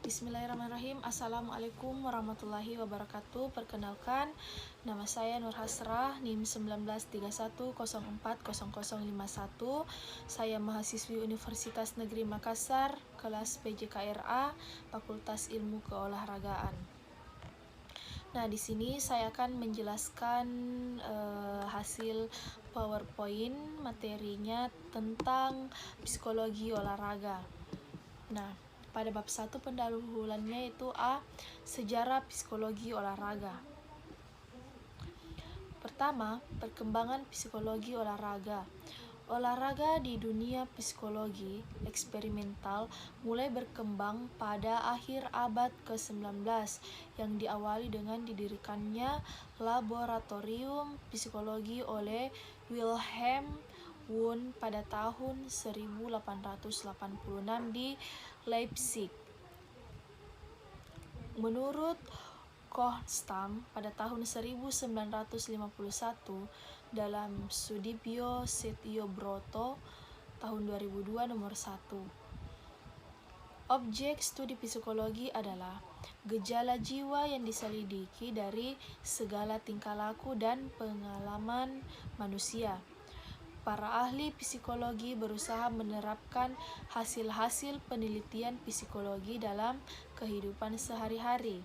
Bismillahirrahmanirrahim. Assalamualaikum warahmatullahi wabarakatuh. Perkenalkan, nama saya Nur Hasrah, NIM 1931040051. Saya mahasiswi Universitas Negeri Makassar, kelas PJKRA, Fakultas Ilmu Keolahragaan. Nah, di sini saya akan menjelaskan hasil PowerPoint materinya tentang psikologi olahraga. Nah, pada bab 1 pendahuluannya itu A. Sejarah psikologi olahraga. Pertama, perkembangan psikologi olahraga. Olahraga di dunia psikologi eksperimental mulai berkembang pada akhir abad ke-19 yang diawali dengan didirikannya laboratorium psikologi oleh Wilhelm Wundt pada tahun 1886 di Leipzig. Menurut Kohnstam pada tahun 1951 dalam Sudibyo Setio-Broto tahun 2002 nomor 1. Objek studi psikologi adalah gejala jiwa yang diselidiki dari segala tingkah laku dan pengalaman manusia. Para ahli psikologi berusaha menerapkan hasil-hasil penelitian psikologi dalam kehidupan sehari-hari.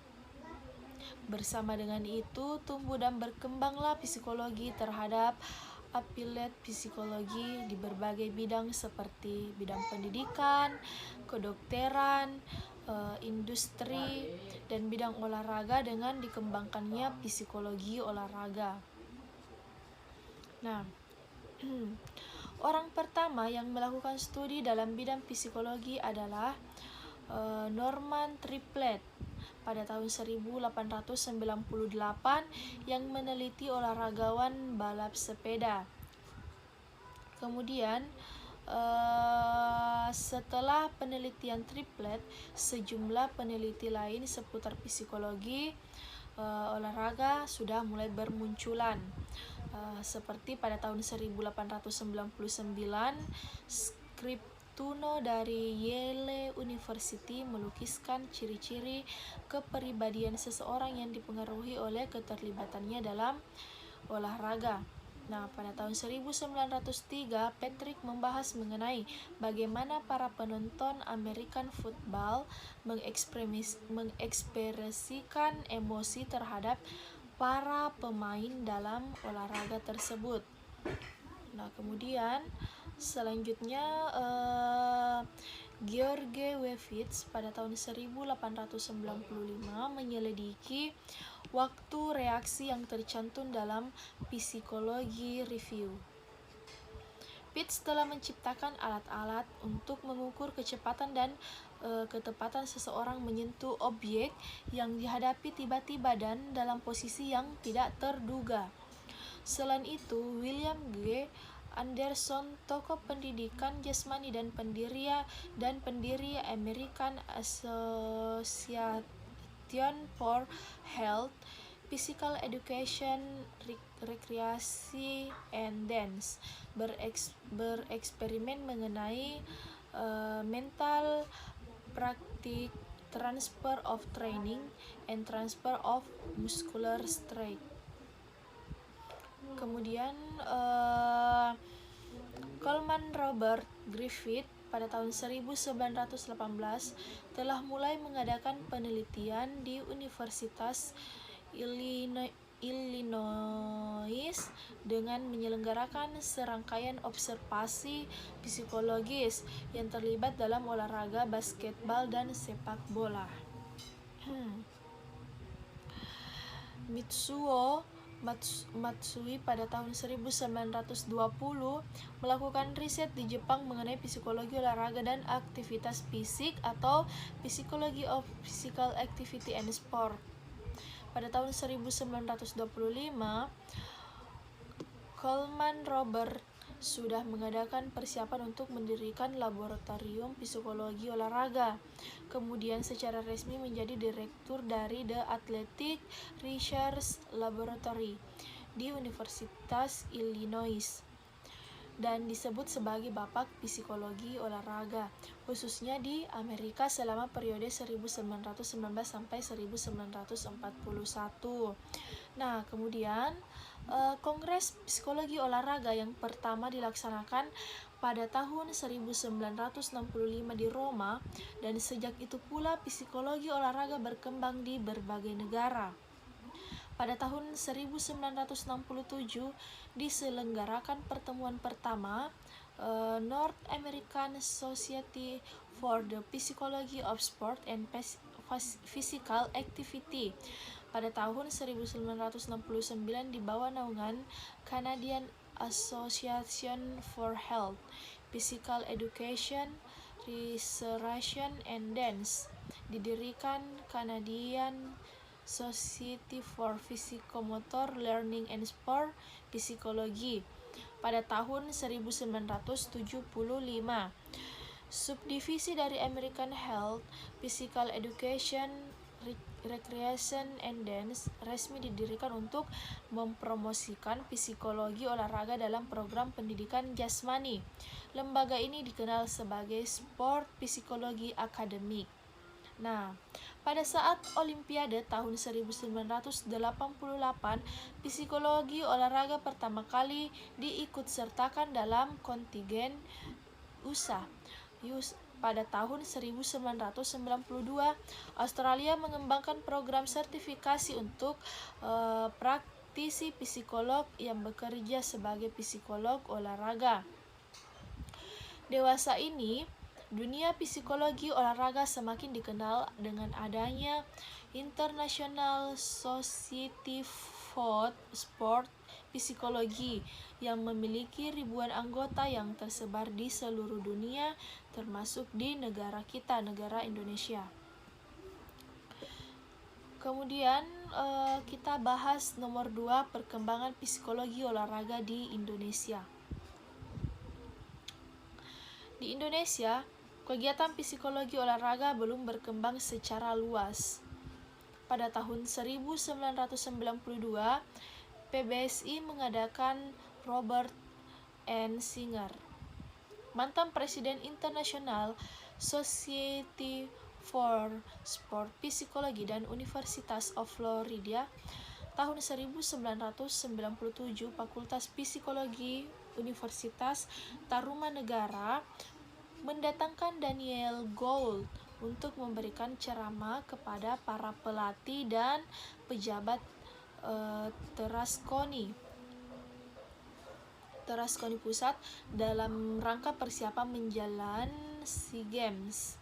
Bersama dengan itu, tumbuh dan berkembanglah psikologi terhadap applied psikologi di berbagai bidang seperti bidang pendidikan, kedokteran, industri, dan bidang olahraga dengan dikembangkannya psikologi olahraga. Nah, orang pertama yang melakukan studi dalam bidang psikologi adalah Norman Triplett pada tahun 1898 yang meneliti olahragawan balap sepeda. Kemudian setelah penelitian Triplett, sejumlah peneliti lain seputar psikologi olahraga sudah mulai bermunculan. Seperti pada tahun 1899, Scriptuno dari Yale University melukiskan ciri-ciri kepribadian seseorang yang dipengaruhi oleh keterlibatannya dalam olahraga. Nah, pada tahun 1903, Patrick membahas mengenai bagaimana para penonton American football mengekspresikan emosi terhadap para pemain dalam olahraga tersebut. Nah, kemudian selanjutnya George Wewitz pada tahun 1895 menyelidiki waktu reaksi yang tercantum dalam Psychology Review. Pitts telah menciptakan alat-alat untuk mengukur kecepatan dan ketepatan seseorang menyentuh objek yang dihadapi tiba-tiba dan dalam posisi yang tidak terduga. Selain itu, William G. Anderson, tokoh pendidikan jasmani dan pendiri American Association for Health, Physical Education, Recreation, and Dance, bereksperimen mengenai mental praktik, transfer of training, and transfer of muscular strength. Kemudian Coleman Robert Griffith pada tahun 1918 telah mulai mengadakan penelitian di Universitas Illinois dengan menyelenggarakan serangkaian observasi psikologis yang terlibat dalam olahraga basketbal dan sepak bola. Mitsuo Matsui pada tahun 1920 melakukan riset di Jepang mengenai psikologi olahraga dan aktivitas fisik atau Psychology of Physical Activity and Sport. Pada tahun 1925, Coleman Robert sudah mengadakan persiapan untuk mendirikan laboratorium psikologi olahraga. Kemudian secara resmi menjadi direktur dari The Athletic Research Laboratory di Universitas Illinois. dan disebut sebagai Bapak Psikologi Olahraga, khususnya di Amerika selama periode 1919 sampai 1941. Nah, kemudian Kongres Psikologi Olahraga yang pertama dilaksanakan pada tahun 1965 di Roma, dan sejak itu pula psikologi olahraga berkembang di berbagai negara. Pada tahun 1967 diselenggarakan pertemuan pertama North American Society for the Psychology of Sport and Physical Activity. Pada tahun 1969 di bawah naungan Canadian Association for Health, Physical Education, Restoration and Dance, didirikan Canadian Society for Psychomotor Learning and Sport Psychology pada tahun 1975. Subdivisi dari American Health, Physical Education, Recreation and Dance resmi didirikan untuk mempromosikan psikologi olahraga dalam program pendidikan jasmani. Lembaga ini dikenal sebagai Sport Psychology Academy. Nah, pada saat Olimpiade tahun 1988, psikologi olahraga pertama kali diikutsertakan dalam kontingen USA. Pada tahun 1992, Australia mengembangkan program sertifikasi untuk praktisi psikolog yang bekerja sebagai psikolog olahraga. Dewasa ini, dunia psikologi olahraga semakin dikenal dengan adanya International Society for Sport Psychology yang memiliki ribuan anggota yang tersebar di seluruh dunia, termasuk di negara kita, negara Indonesia. Kemudian kita bahas nomor 2, perkembangan psikologi olahraga di Indonesia. Di Indonesia, kegiatan psikologi olahraga belum berkembang secara luas. Pada tahun 1992, PBSI mengadakan Robert N. Singer, mantan Presiden International Society for Sport Psychology dan Universitas of Florida, tahun 1997, Fakultas Psikologi Universitas Tarumanegara mendatangkan Daniel Gould untuk memberikan ceramah kepada para pelatih dan pejabat Teraskoni Pusat dalam rangka persiapan menjelang SEA Games.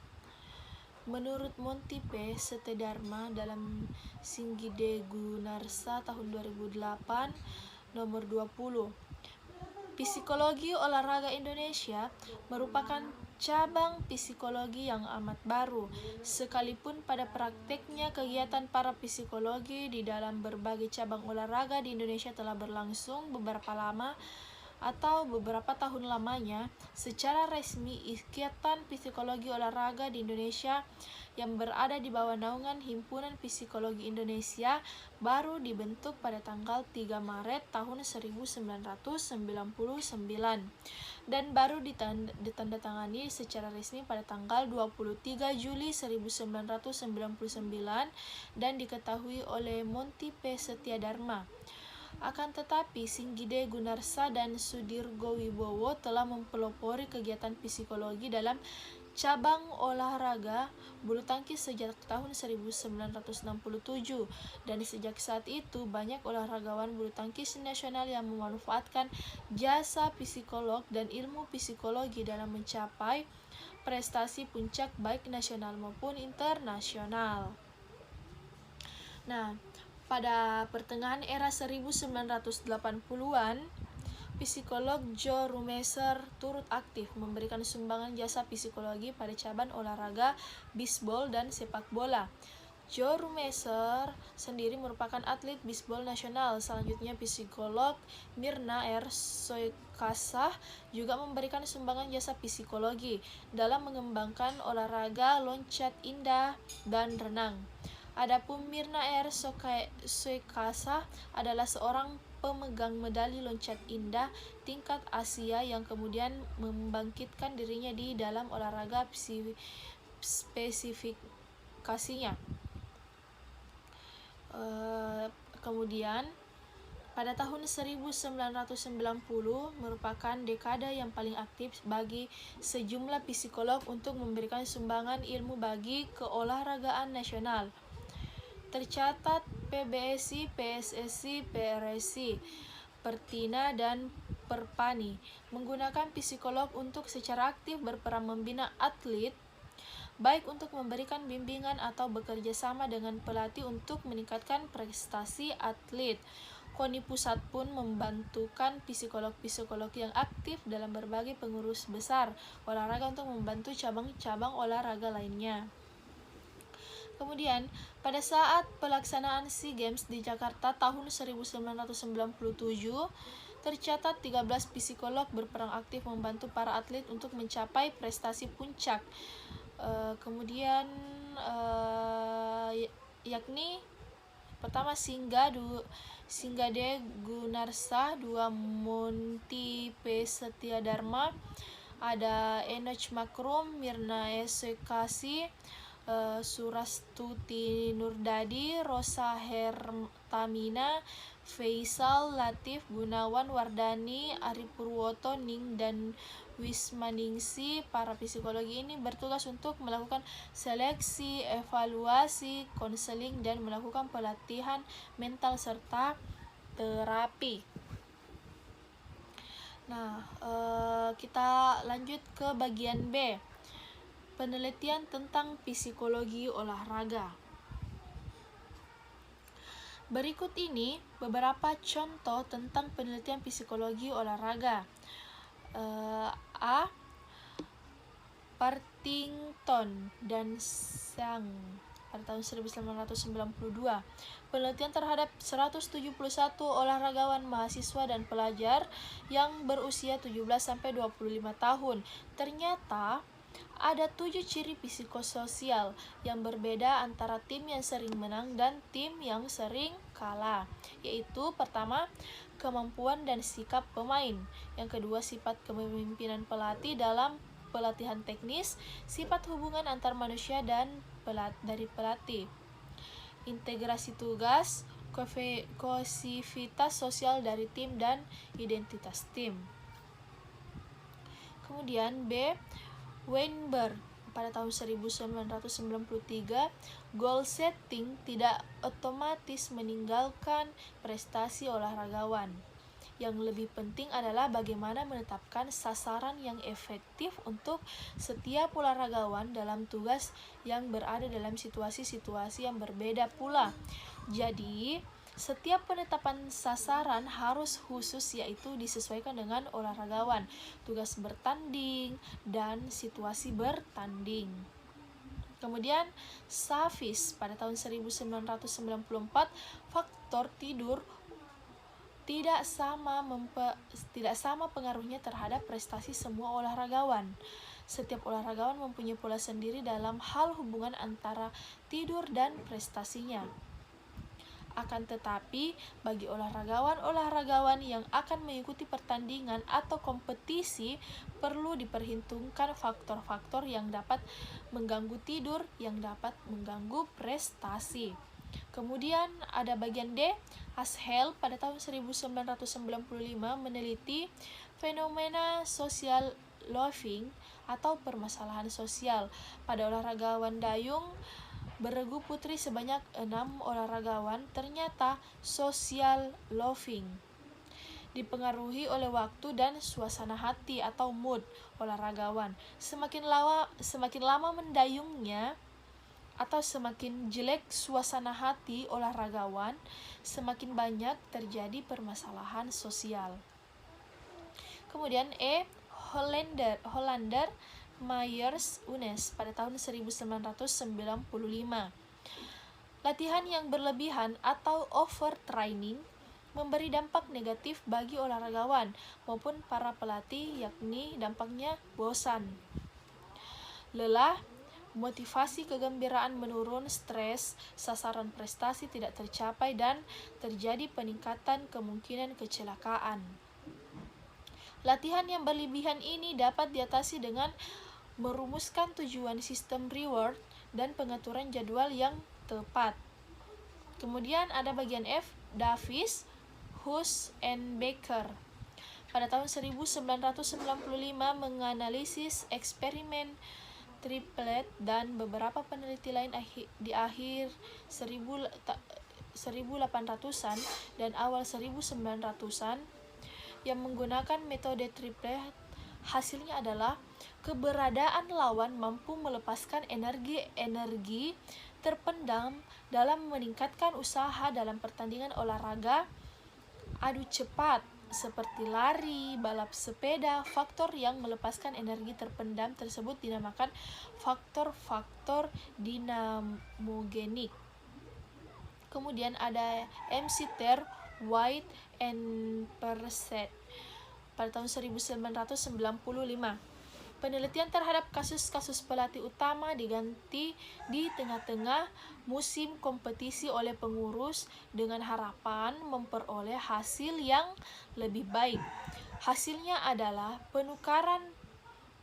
Menurut Monty P. Setedharma dalam Singgide Gunarsa tahun 2008 nomor 20, psikologi olahraga Indonesia merupakan cabang psikologi yang amat baru, sekalipun pada prakteknya kegiatan para psikologi di dalam berbagai cabang olahraga di Indonesia telah berlangsung beberapa lama atau beberapa tahun lamanya. Secara resmi, Ikatan Psikologi Olahraga di Indonesia yang berada di bawah naungan Himpunan Psikologi Indonesia baru dibentuk pada tanggal 3 Maret tahun 1999 dan baru ditandatangani secara resmi pada tanggal 23 Juli 1999 dan diketahui oleh Monty P. Setedharma. Akan tetapi, Singgide Gunarsa dan Sudirgo Wibowo telah mempelopori kegiatan psikologi dalam cabang olahraga bulu tangkis sejak tahun 1967, dan sejak saat itu banyak olahragawan bulu tangkis nasional yang memanfaatkan jasa psikolog dan ilmu psikologi dalam mencapai prestasi puncak baik nasional maupun internasional. Nah, pada pertengahan era 1980-an, psikolog Joe Rumeser turut aktif memberikan sumbangan jasa psikologi pada cabang olahraga bisbol dan sepak bola. Joe Rumeser sendiri merupakan atlet bisbol nasional. Selanjutnya, psikolog Mirna R. Soekasah juga memberikan sumbangan jasa psikologi dalam mengembangkan olahraga loncat indah dan renang. Adapun Mirna R. Soekasah adalah seorang pemegang medali loncat indah tingkat Asia yang kemudian membangkitkan dirinya di dalam olahraga spesifikasinya. Kemudian pada tahun 1990 merupakan dekade yang paling aktif bagi sejumlah psikolog untuk memberikan sumbangan ilmu bagi keolahragaan nasional. Tercatat PBSI, PSSI, PRSI, Pertina, dan Perpani menggunakan psikolog untuk secara aktif berperan membina atlet, baik untuk memberikan bimbingan atau bekerja sama dengan pelatih untuk meningkatkan prestasi atlet. KONI Pusat pun membantukan psikolog-psikolog yang aktif dalam berbagai pengurus besar olahraga untuk membantu cabang-cabang olahraga lainnya. Kemudian, pada saat pelaksanaan SEA Games di Jakarta tahun 1997, tercatat 13 psikolog berperan aktif membantu para atlet untuk mencapai prestasi puncak. Yakni pertama Singgade Gunarsa, 2 Monty P. Setiadharma, ada Enoch Makrum, Mirna Esekasi, Surastuti Nurdadi, Rosa Hertamina, Faisal Latif, Gunawan Wardani, Ari Purwoto, Ning, dan Wismaningsi. Para psikologi ini bertugas untuk melakukan seleksi, evaluasi, konseling, dan melakukan pelatihan mental serta terapi. Nah, kita lanjut ke bagian B. Penelitian tentang psikologi olahraga. Berikut ini beberapa contoh tentang penelitian psikologi olahraga. A. Partington dan Sang pada tahun 1992. Penelitian terhadap 171 olahragawan mahasiswa dan pelajar yang berusia 17-25 tahun. Ternyata ada 7 ciri psikososial yang berbeda antara tim yang sering menang dan tim yang sering kalah, yaitu pertama, kemampuan dan sikap pemain, yang kedua, sifat kepemimpinan pelatih dalam pelatihan teknis, sifat hubungan antar manusia dan dari pelatih, integrasi tugas, kohesivitas sosial dari tim, dan identitas tim. Kemudian B. Weinberg pada tahun 1993, goal setting tidak otomatis meninggalkan prestasi olahragawan. Yang lebih penting adalah bagaimana menetapkan sasaran yang efektif untuk setiap olahragawan dalam tugas yang berada dalam situasi-situasi yang berbeda pula. Jadi, setiap penetapan sasaran harus khusus, yaitu disesuaikan dengan olahragawan, tugas bertanding, dan situasi bertanding. Kemudian Savis pada tahun 1994, faktor tidur tidak sama pengaruhnya terhadap prestasi semua olahragawan. Setiap olahragawan mempunyai pola sendiri dalam hal hubungan antara tidur dan prestasinya. Akan tetapi, bagi olahragawan yang akan mengikuti pertandingan atau kompetisi, perlu diperhitungkan faktor-faktor yang dapat mengganggu tidur, yang dapat mengganggu prestasi. Kemudian ada bagian D. Ashel pada tahun 1995 meneliti fenomena social loafing atau permasalahan sosial pada olahragawan dayung beregu putri. Sebanyak 6 olahragawan ternyata social loafing, dipengaruhi oleh waktu dan suasana hati atau mood olahragawan. Semakin lama mendayungnya atau semakin jelek suasana hati olahragawan, semakin banyak terjadi permasalahan sosial. Kemudian E. Hollander, Myers, Unes pada tahun 1995. Latihan yang berlebihan atau overtraining memberi dampak negatif bagi olahragawan maupun para pelatih, yakni dampaknya bosan, lelah, motivasi kegembiraan menurun, stres, sasaran prestasi tidak tercapai, dan terjadi peningkatan kemungkinan kecelakaan. Latihan yang berlebihan ini dapat diatasi dengan merumuskan tujuan sistem reward dan pengaturan jadwal yang tepat. Kemudian ada bagian F, Davis, Hus, and Baker. Pada tahun 1995 menganalisis eksperimen triplet dan beberapa peneliti lain di akhir 1800-an dan awal 1900-an yang menggunakan metode triplet. Hasilnya adalah keberadaan lawan mampu melepaskan energi terpendam dalam meningkatkan usaha dalam pertandingan olahraga adu cepat seperti lari, balap sepeda. Faktor yang melepaskan energi terpendam tersebut dinamakan faktor-faktor dinamogenik. Kemudian ada McTair, White, and Perset pada tahun 1995. Penelitian terhadap kasus-kasus pelatih utama diganti di tengah-tengah musim kompetisi oleh pengurus dengan harapan memperoleh hasil yang lebih baik. Hasilnya adalah penukaran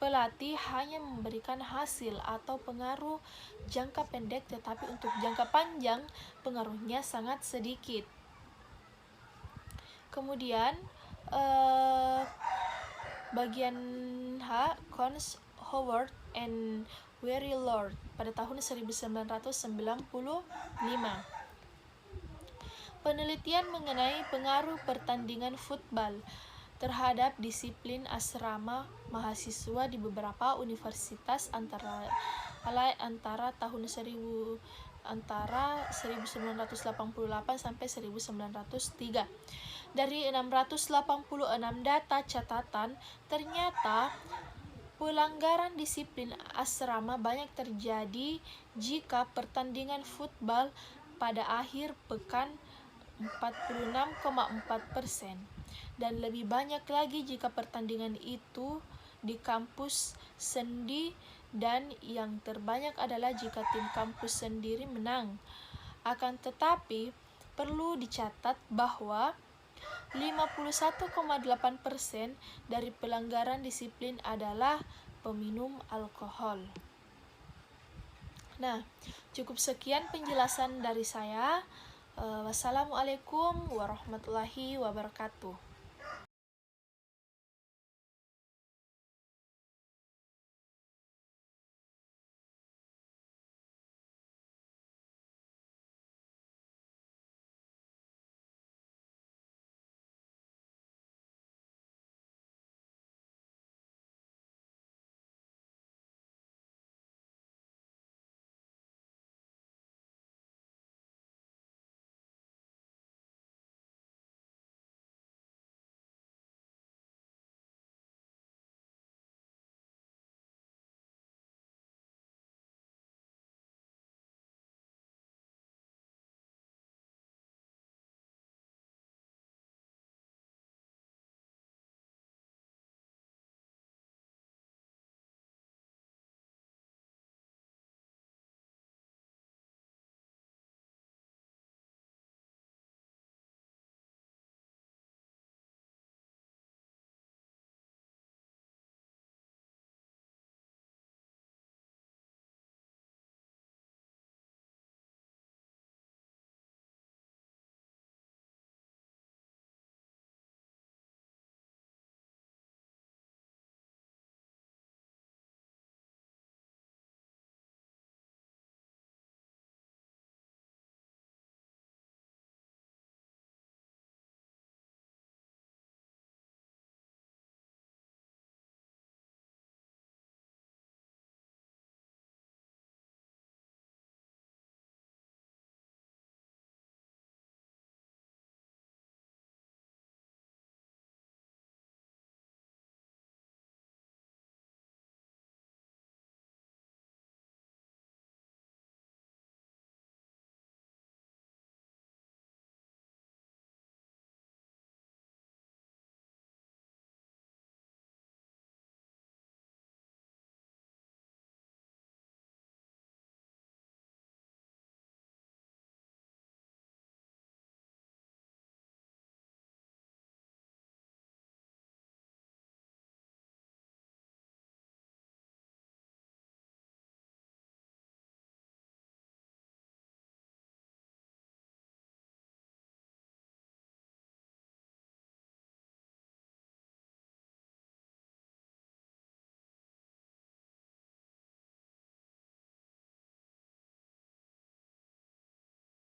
pelatih hanya memberikan hasil atau pengaruh jangka pendek, tetapi untuk jangka panjang pengaruhnya sangat sedikit. Kemudian bagian H, Cons, Howard, and Wery Lord pada tahun 1995. Penelitian mengenai pengaruh pertandingan football terhadap disiplin asrama mahasiswa di beberapa universitas antara tahun 1988 sampai 1903. Dari 686 data catatan, ternyata pelanggaran disiplin asrama banyak terjadi jika pertandingan football pada akhir pekan 46,4%, dan lebih banyak lagi jika pertandingan itu di kampus sendi, dan yang terbanyak adalah jika tim kampus sendiri menang. Akan tetapi, perlu dicatat bahwa 51,8% dari pelanggaran disiplin adalah peminum alkohol. Nah, cukup sekian penjelasan dari saya. Wassalamualaikum warahmatullahi wabarakatuh.